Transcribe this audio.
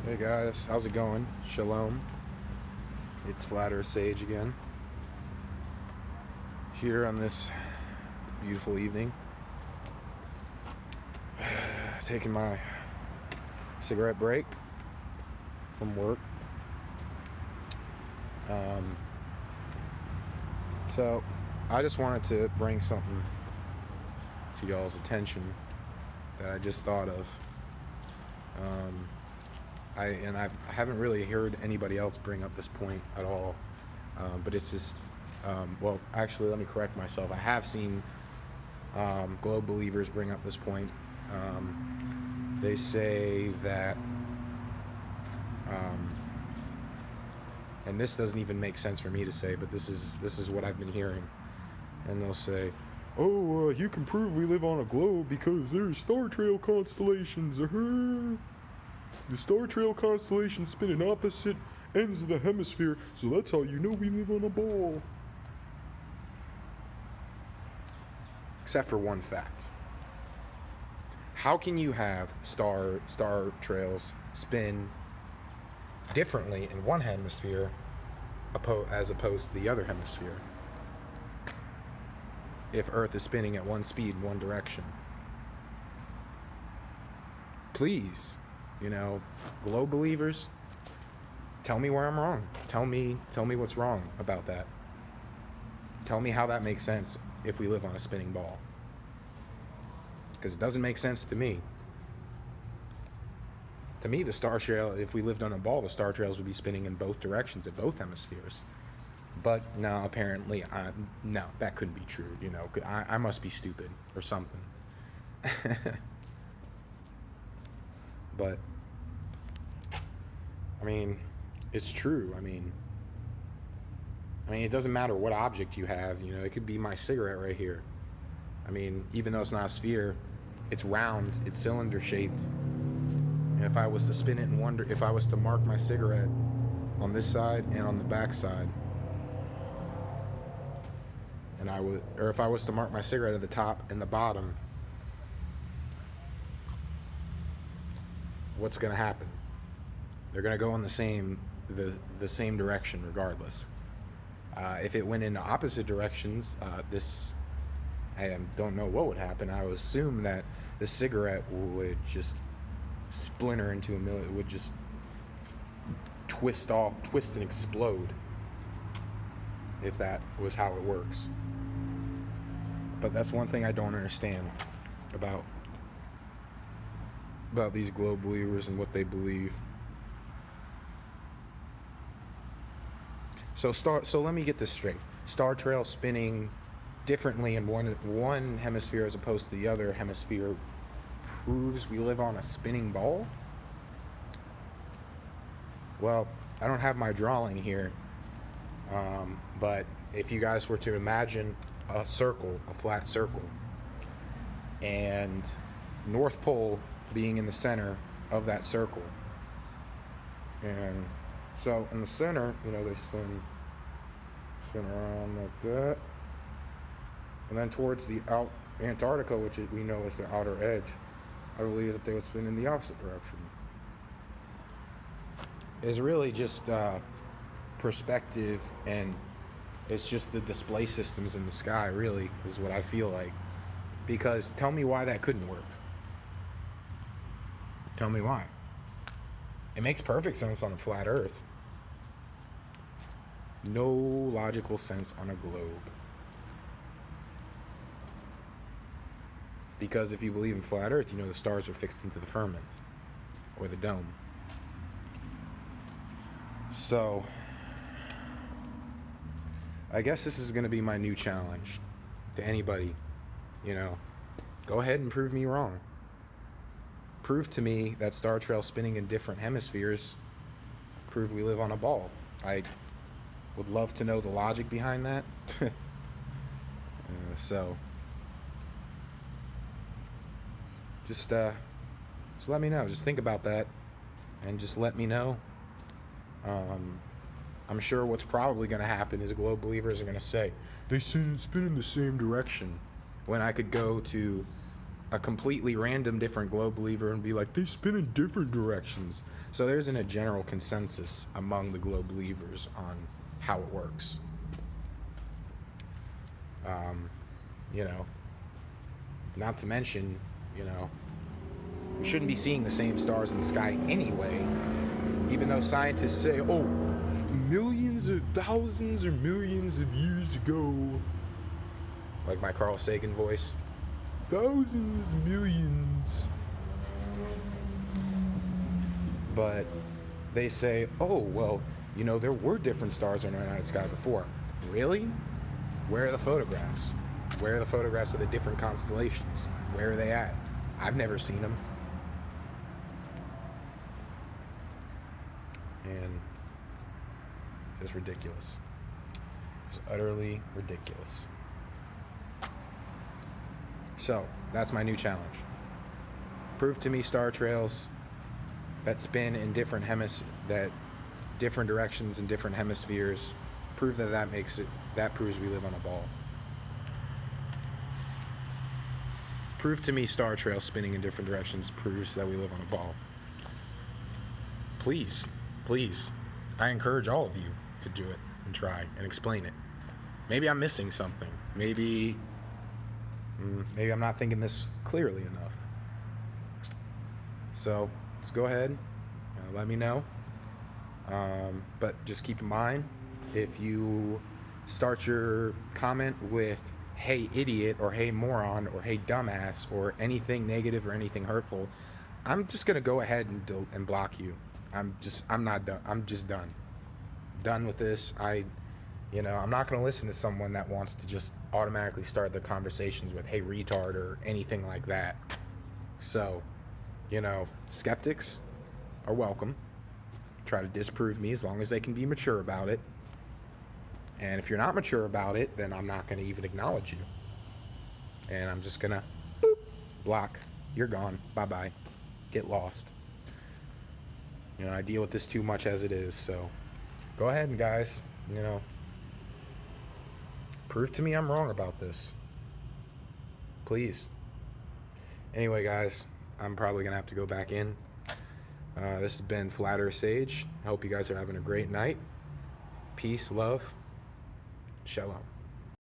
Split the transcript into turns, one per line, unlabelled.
Hey guys, how's it going? Shalom. It's Flat Earth Sage again. Here on this beautiful evening. Taking my cigarette break from work. So, I just wanted to bring something to y'all's attention that I just thought of. I haven't really heard anybody else bring up this point at all, but it's just, well, actually, let me correct myself. I have seen Globe believers bring up this point. They say that, and this doesn't even make sense for me to say, but this is what I've been hearing. And they'll say, "Oh, you can prove we live on a globe because there's star trail constellations. The star trail constellations spin in opposite ends of the hemisphere, so that's how you know we live on a ball." Except for one fact. How can you have star trails spin differently in one hemisphere as opposed to the other hemisphere if Earth is spinning at one speed in one direction? Please, globe believers, tell me where I'm wrong. Tell me what's wrong about that. Tell me how that makes sense if we live on a spinning ball. Because it doesn't make sense to me. To me, the star trail, if we lived on a ball, the star trails would be spinning in both directions at both hemispheres. But no, apparently, no, that couldn't be true. I must be stupid or something. But, I mean, it's true. I mean, it doesn't matter what object you have. It could be my cigarette right here. I mean, even though it's not a sphere, it's round, it's cylinder shaped. And if I was to spin it and if I was to mark my cigarette on this side and on the back side, or if I was to mark my cigarette at the top and the bottom, what's going to happen? They're going to go in the same direction regardless. If it went in opposite directions, I don't know what would happen. I would assume that the cigarette would just splinter into a million. It would just twist and explode, if that was how it works. But that's one thing I don't understand about these globe believers and what they believe. So let me get this straight. Star trail spinning differently in one hemisphere as opposed to the other hemisphere proves we live on a spinning ball? Well, I don't have my drawing here, but if you guys were to imagine a flat circle, and North Pole being in the center of that circle, and so in the center, they spin around like that. And then towards the Antarctica, which we know is the outer edge, I believe that they would spin in the opposite direction. It's really just perspective, and it's just the display systems in the sky, really, is what I feel like. Because tell me why that couldn't work. Tell me why. It makes perfect sense on a flat Earth. No logical sense on a globe. Because if you believe in flat Earth, the stars are fixed into the firmament or the dome. So, I guess this is going to be my new challenge to anybody. Go ahead and prove me wrong. Prove to me that star trail spinning in different hemispheres prove we live on a ball. I would love to know the logic behind that. So just let me know. Just think about that and just let me know. I'm sure what's probably going to happen is globe believers are going to say they spin in the same direction, when I could go to a completely random different globe believer and be like, they spin in different directions. So there isn't a general consensus among the globe believers on how it works. You know, not to mention, you know, we shouldn't be seeing the same stars in the sky anyway, even though scientists say, oh, millions or thousands or millions of years ago, like my Carl Sagan voice, thousands, millions. But they say, oh, well, you know, there were different stars in our night sky before. Really? Where are the photographs? Where are the photographs of the different constellations? Where are they at? I've never seen them. And just ridiculous. Just utterly ridiculous. So, that's my new challenge. Prove to me star trails that spin in different different directions in different hemispheres. Prove that proves we live on a ball. Prove to me star trails spinning in different directions proves that we live on a ball. Please, please. I encourage all of you to do it and try and explain it. Maybe I'm missing something. Maybe I'm not thinking this clearly enough. So let's go ahead, let me know. But just keep in mind, if you start your comment with hey idiot or hey moron or hey dumbass or anything negative or anything hurtful, I'm just gonna go ahead and block you. I'm not done. I'm just done with this. I'm not gonna listen to someone that wants to just automatically start the conversations with hey retard or anything like that. So, skeptics are welcome. Try to disprove me as long as they can be mature about it. And if you're not mature about it, then I'm not going to even acknowledge you. And I'm just going to block. You're gone. Bye-bye. Get lost. I deal with this too much as it is. So go ahead and guys, prove to me I'm wrong about this. Please. Anyway, guys, I'm probably going to have to go back in. This has been Flat Earth Sage. I hope you guys are having a great night. Peace, love, shalom.